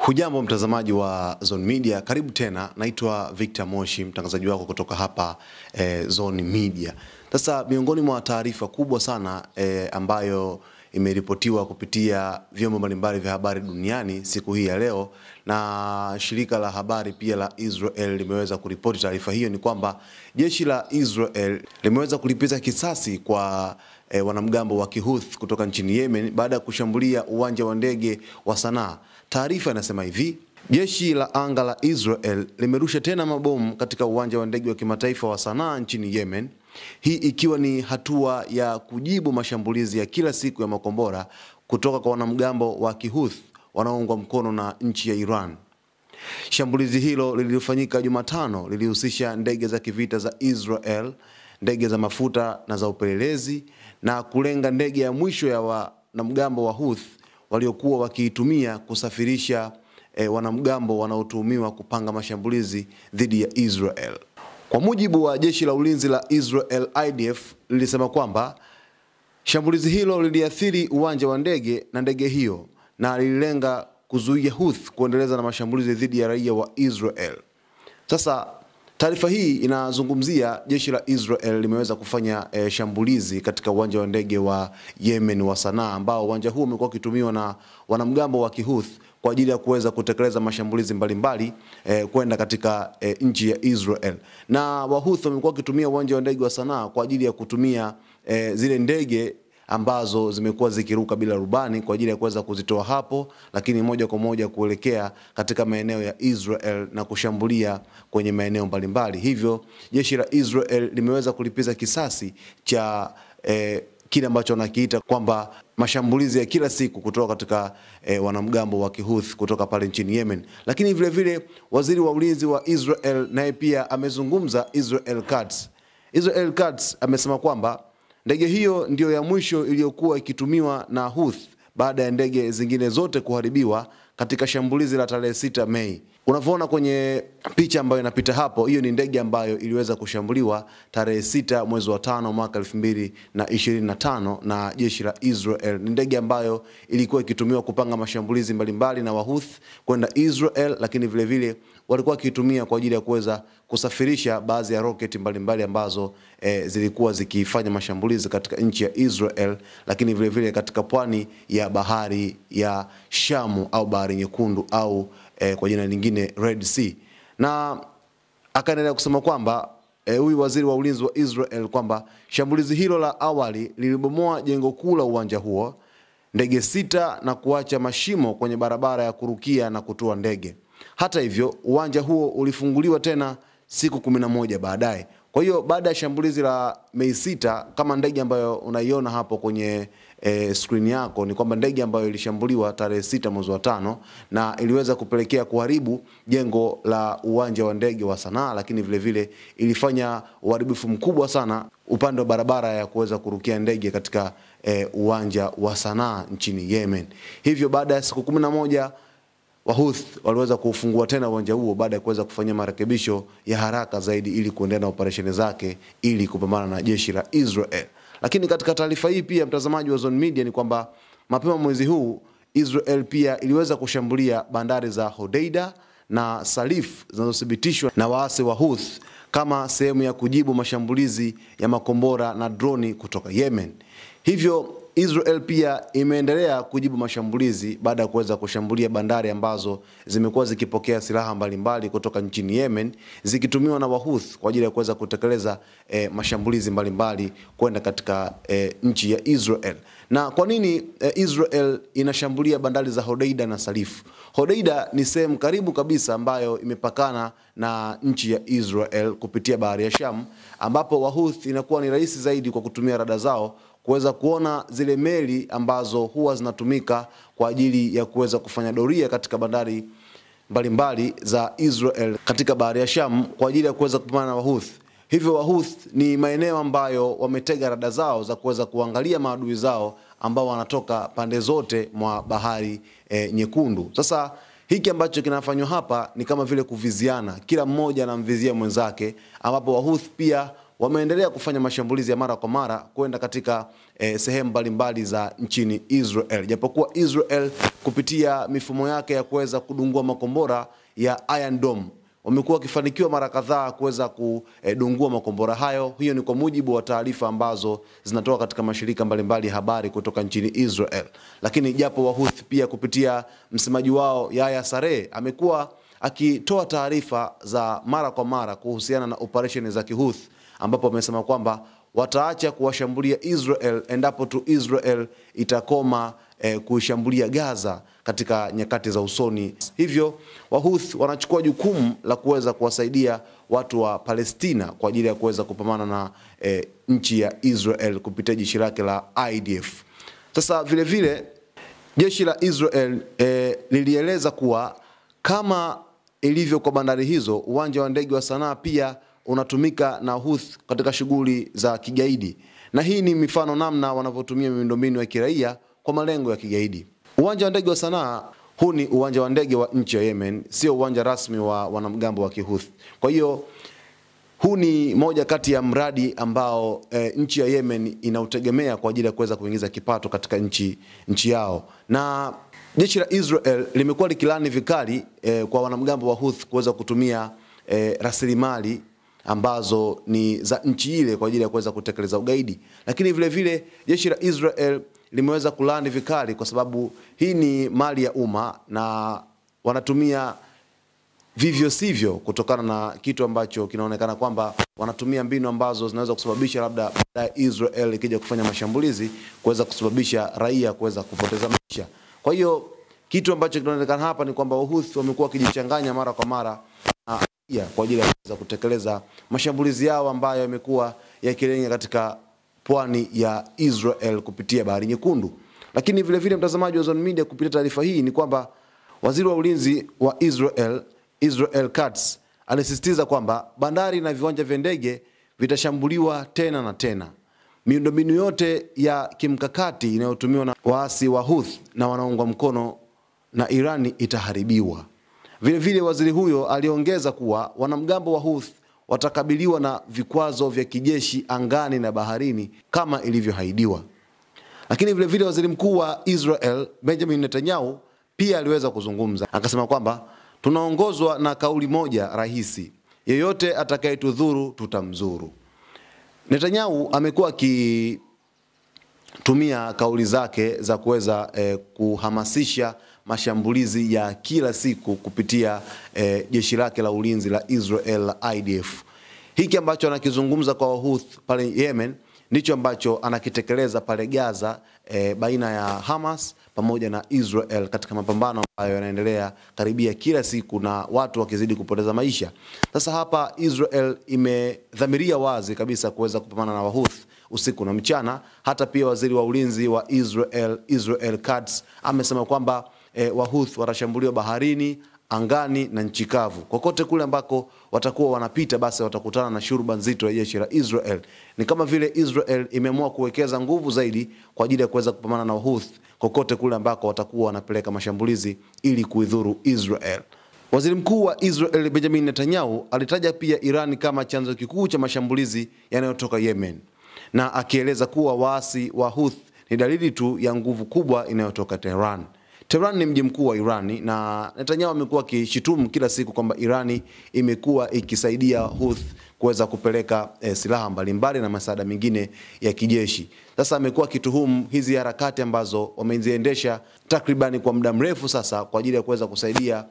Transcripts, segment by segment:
Hujambo mtazamaji wa Zone Media, karibu tena. Naitwa Victor Moshi, mtangazaji wako kutoka hapa Zone Media. Sasa miongoni mwa taarifa kubwa sana ambayo imeripotiwa kupitia vyombo mbalimbali vya habari duniani siku hii ya leo, na shirika la habari pia la Israel limeweza kuripoti taarifa hiyo, ni kwamba jeshi la Israel limeweza kulipiza kisasi kwa wanamgambo wa Kihouthi kutoka nchini Yemen baada ya kushambulia uwanja wa ndege wa Sanaa. Taarifa inasema hivi: jeshi la anga la Israel limerusha tena mabomu katika uwanja wa ndege wa kimataifa wa Sanaa nchini Yemen, hii ikiwa ni hatua ya kujibu mashambulizi ya kila siku ya makombora kutoka kwa wanamgambo wa Kihouthi wanaoungwa mkono na nchi ya Iran. Shambulizi hilo lililofanyika Jumatano lilihusisha ndege za kivita za Israel, ndege za mafuta na za upelelezi, na kulenga ndege ya mwisho ya wanamgambo wa Houthi waliokuwa wakiitumia kusafirisha wanamgambo wanaotuhumiwa kupanga mashambulizi dhidi ya Israel. Kwa mujibu wa jeshi la ulinzi la Israel IDF, lilisema kwamba shambulizi hilo liliathiri uwanja wa ndege na ndege hiyo, na lililenga kuzuia Houthi kuendeleza na mashambulizi dhidi ya raia wa Israel. Sasa taarifa hii inazungumzia jeshi la Israel limeweza kufanya shambulizi katika uwanja wa ndege wa Yemen wa Sanaa, ambao uwanja huo umekuwa ukitumiwa na wanamgambo wa Kihouthi kwa ajili ya kuweza kutekeleza mashambulizi mbalimbali kwenda katika nchi ya Israel. Na Wahouthi wamekuwa wakitumia uwanja wa ndege wa Sanaa kwa ajili ya kutumia zile ndege ambazo zimekuwa zikiruka bila rubani kwa ajili ya kuweza kuzitoa hapo, lakini moja kwa moja kuelekea katika maeneo ya Israel na kushambulia kwenye maeneo mbalimbali. Hivyo jeshi la Israel limeweza kulipiza kisasi cha kile ambacho wanakiita kwamba mashambulizi ya kila siku kutoka katika wanamgambo wa Kihouthi kutoka pale nchini Yemen. Lakini vile vile waziri wa ulinzi wa Israel naye pia amezungumza. Israel Katz amesema kwamba ndege hiyo ndio ya mwisho iliyokuwa ikitumiwa na Houthi baada ya ndege zingine zote kuharibiwa katika shambulizi la tarehe 6 Mei. Unavyoona kwenye picha ambayo inapita hapo, hiyo ni ndege ambayo iliweza kushambuliwa tarehe 6 mwezi wa 5 mwaka 2025 na jeshi la Israel. Ni ndege ambayo ilikuwa ikitumiwa kupanga mashambulizi mbalimbali na Wahouthi kwenda Israel, lakini vile vile walikuwa wakitumia kwa ajili ya kuweza kusafirisha baadhi ya roketi mbalimbali ambazo zilikuwa zikifanya mashambulizi katika nchi ya Israel, lakini vile vile katika pwani ya bahari ya Shamu au bahari nyekundu au kwa jina lingine Red Sea. Na akaendelea kusema kwamba huyu waziri wa ulinzi wa Israel kwamba shambulizi hilo la awali lilibomoa jengo kuu la uwanja huo, ndege 6 na kuacha mashimo kwenye barabara ya kurukia na kutua ndege. Hata hivyo, uwanja huo ulifunguliwa tena siku 11 baadaye. Kwa hiyo baada ya shambulizi la Mei 6, kama ndege ambayo unaiona hapo kwenye screen yako, ni kwamba ndege ambayo ilishambuliwa tarehe 6 mwezi wa 5 na iliweza kupelekea kuharibu jengo la uwanja wa ndege wa Sanaa, lakini vile vile ilifanya uharibifu mkubwa sana upande wa barabara ya kuweza kurukia ndege katika uwanja wa Sanaa nchini Yemen. Hivyo baada ya siku 11 Wahouthi waliweza kufungua tena uwanja huo baada ya kuweza kufanya marekebisho ya haraka zaidi ili kuendelea na operesheni zake ili kupambana na jeshi la Israel. Lakini katika taarifa hii pia, mtazamaji wa Zone Media, ni kwamba mapema mwezi huu Israel pia iliweza kushambulia bandari za Hodeida na Salif zinazothibitishwa na waasi wa Houthi kama sehemu ya kujibu mashambulizi ya makombora na droni kutoka Yemen. Hivyo Israel pia imeendelea kujibu mashambulizi baada ya kuweza kushambulia bandari ambazo zimekuwa zikipokea silaha mbalimbali kutoka nchini Yemen zikitumiwa na Wahouthi kwa ajili ya kuweza kutekeleza mashambulizi mbalimbali kwenda katika nchi ya Israel. Na kwa nini Israel inashambulia bandari za Hodeida na Salif? Hodeida ni sehemu karibu kabisa ambayo imepakana na nchi ya Israel kupitia bahari ya Sham, ambapo Wahouthi inakuwa ni rahisi zaidi kwa kutumia rada zao kuweza kuona zile meli ambazo huwa zinatumika kwa ajili ya kuweza kufanya doria katika bandari mbalimbali za Israel katika bahari ya Sham kwa ajili ya kuweza kupambana na Wahouthi. Hivyo Wahouthi ni maeneo ambayo wametega rada zao za kuweza kuangalia maadui zao ambao wanatoka pande zote mwa bahari nyekundu. Sasa hiki ambacho kinafanywa hapa ni kama vile kuviziana, kila mmoja anamvizia mwenzake, ambapo Wahouthi pia wameendelea kufanya mashambulizi ya mara kwa mara kwenda katika sehemu mbalimbali za nchini Israel. Japokuwa Israel kupitia mifumo yake ya kuweza kudungua makombora ya Iron Dome wamekuwa wakifanikiwa mara kadhaa kuweza kudungua makombora hayo. Hiyo ni kwa mujibu wa taarifa ambazo zinatoka katika mashirika mbalimbali ya habari kutoka nchini Israel. Lakini japo Wahuthi pia kupitia msemaji wao Yahya Saree amekuwa akitoa taarifa za mara kwa mara kuhusiana na operation za Kihuthi, ambapo amesema kwamba wataacha kuwashambulia Israel endapo tu Israel itakoma kuishambulia Gaza katika nyakati za usoni. Hivyo Wahuthi wanachukua jukumu la kuweza kuwasaidia watu wa Palestina kwa ajili ya kuweza kupambana na nchi ya Israel kupitia jeshi lake la IDF. Sasa vile vile jeshi la Israel lilieleza kuwa kama ilivyo kwa bandari hizo, uwanja wa ndege wa Sanaa pia unatumika na Houthi katika shughuli za kigaidi. Na hii ni mifano namna wanavyotumia miundombinu ya kiraia kwa malengo ya kigaidi. Uwanja wa ndege wa Sanaa huu ni uwanja wa ndege wa nchi ya Yemen, sio uwanja rasmi wa wanamgambo wa Kihuthi. Kwa hiyo huu ni moja kati ya mradi ambao nchi ya Yemen inautegemea kwa ajili ya kuweza kuingiza kipato katika nchi yao. Na jeshi la Israel limekuwa likilani vikali kwa wanamgambo wa Houthi kuweza kutumia rasilimali ambazo ni za nchi ile kwa ajili ya kuweza kutekeleza ugaidi. Lakini vile vile jeshi la Israel limeweza kulani vikali kwa sababu hii ni mali ya umma na wanatumia vivyo sivyo, kutokana na kitu ambacho kinaonekana kwamba wanatumia mbinu ambazo zinaweza kusababisha labda baada Israel ikija kufanya mashambulizi kuweza kusababisha raia kuweza kupoteza maisha. Kwa hiyo kitu ambacho kinaonekana hapa ni kwamba Wahuthi wamekuwa wakijichanganya mara kwa mara kwa ajili ya kuweza kutekeleza mashambulizi yao ambayo yamekuwa yakilenga katika pwani ya Israel kupitia Bahari Nyekundu. Lakini vile vile mtazamaji wa Zone Media, kupitia taarifa hii ni kwamba waziri wa ulinzi wa Israel Katz alisisitiza kwamba bandari na viwanja vya ndege vitashambuliwa tena na tena. Miundombinu yote ya kimkakati inayotumiwa na waasi wa Houthi na wanaoungwa mkono na Irani itaharibiwa. Vile vile waziri huyo aliongeza kuwa wanamgambo wa Houthi watakabiliwa na vikwazo vya kijeshi angani na baharini kama ilivyoahidiwa. Lakini vile vile waziri mkuu wa Israel Benjamin Netanyahu pia aliweza kuzungumza, akasema kwamba tunaongozwa na kauli moja rahisi: yeyote atakayetudhuru tutamzuru. Netanyahu amekuwa akitumia kauli zake za kuweza kuhamasisha mashambulizi ya kila siku kupitia jeshi lake la ulinzi la Israel la IDF. Hiki ambacho anakizungumza kwa Houthi pale Yemen ndicho ambacho anakitekeleza pale Gaza baina ya Hamas pamoja na Israel katika mapambano ambayo yanaendelea karibia kila siku na watu wakizidi kupoteza maisha. Sasa hapa Israel imedhamiria wazi kabisa kuweza kupambana na Wahouthi usiku na mchana. Hata pia waziri wa ulinzi wa Israel Katz amesema kwamba Wahouthi watashambuliwa baharini, angani na nchi kavu. Kokote kule ambako watakuwa wanapita basi watakutana na shurba nzito ya jeshi la Israel. Ni kama vile Israel imeamua kuwekeza nguvu zaidi kwa ajili ya kuweza kupambana na Wahouthi kokote kule ambako watakuwa wanapeleka mashambulizi ili kuidhuru Israel. Waziri mkuu wa Israel Benjamin Netanyahu alitaja pia Iran kama chanzo kikuu cha mashambulizi yanayotoka Yemen, na akieleza kuwa waasi wa Houthi ni dalili tu ya nguvu kubwa inayotoka Tehran. Tehran ni mji mkuu wa Irani, na Netanyahu amekuwa akishitumu kila siku kwamba Irani imekuwa ikisaidia Houthi kuweza kupeleka silaha mbalimbali na msaada mingine ya kijeshi. Sasa amekuwa akituhumu hizi harakati ambazo wameziendesha takribani kwa muda mrefu sasa kwa ajili ya kuweza kusaidia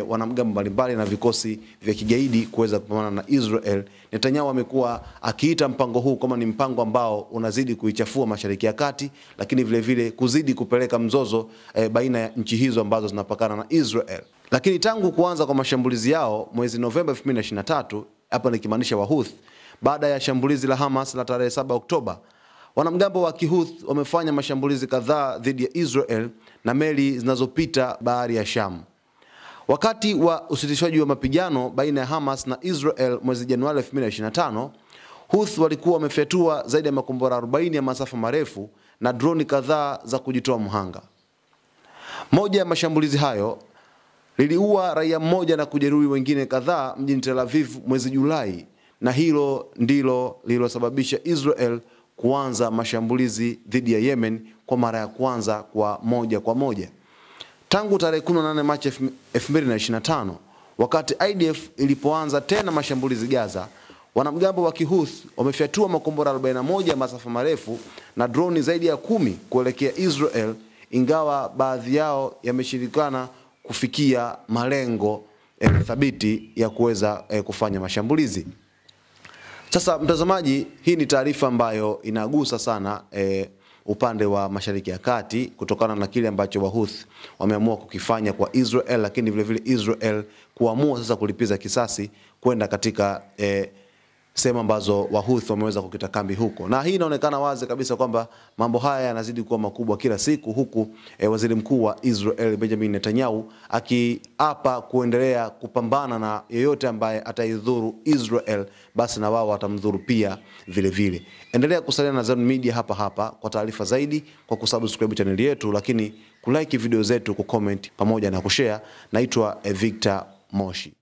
wanamgambo mbalimbali na vikosi vya kigaidi kuweza kupambana na Israel. Netanyahu amekuwa akiita mpango huu kama ni mpango ambao unazidi kuichafua Mashariki ya Kati, lakini vile vile kuzidi kupeleka mzozo baina ya nchi hizo ambazo zinapakana na Israel. Lakini tangu kuanza kwa mashambulizi yao mwezi Novemba 2023, hapa nikimaanisha Wahouthi, baada ya shambulizi la Hamas la tarehe 7 Oktoba, wanamgambo wa Kihouthi wamefanya mashambulizi kadhaa dhidi ya Israel na meli zinazopita bahari ya Sham. Wakati wa usitishaji wa mapigano baina ya Hamas na Israel mwezi Januari 2025, Houthi walikuwa wamefyatua zaidi ya makombora 40 ya masafa marefu na droni kadhaa za kujitoa mhanga. Moja ya mashambulizi hayo liliua raia mmoja na kujeruhi wengine kadhaa mjini Tel Aviv mwezi Julai, na hilo ndilo lililosababisha Israel kuanza mashambulizi dhidi ya Yemen kwa mara ya kwanza kwa moja kwa moja. Tangu tarehe 18 Machi 2025, wakati IDF ilipoanza tena mashambulizi Gaza, wanamgambo wa Kihouthi wamefyatua makombora 41 ya masafa marefu na droni zaidi ya 10 kuelekea Israel, ingawa baadhi yao yameshindikana kufikia malengo thabiti ya kuweza kufanya mashambulizi. Sasa mtazamaji, hii ni taarifa ambayo inagusa sana upande wa Mashariki ya Kati kutokana na kile ambacho Wahouthi wameamua kukifanya kwa Israel, lakini vile vile Israel kuamua sasa kulipiza kisasi kwenda katika sehemu ambazo Wahouthi wameweza kukita kambi huko. Na hii inaonekana wazi kabisa kwamba mambo haya yanazidi kuwa makubwa kila siku, huku waziri mkuu wa Israel Benjamin Netanyahu akiapa kuendelea kupambana na yeyote ambaye ataidhuru Israel, basi na wao watamdhuru pia vile vile. Endelea kusalia na Zone Media hapa kwa taarifa zaidi, kwa kusubscribe channel yetu, lakini kulike video zetu, kucomment pamoja na kushare. Naitwa Victor Moshi.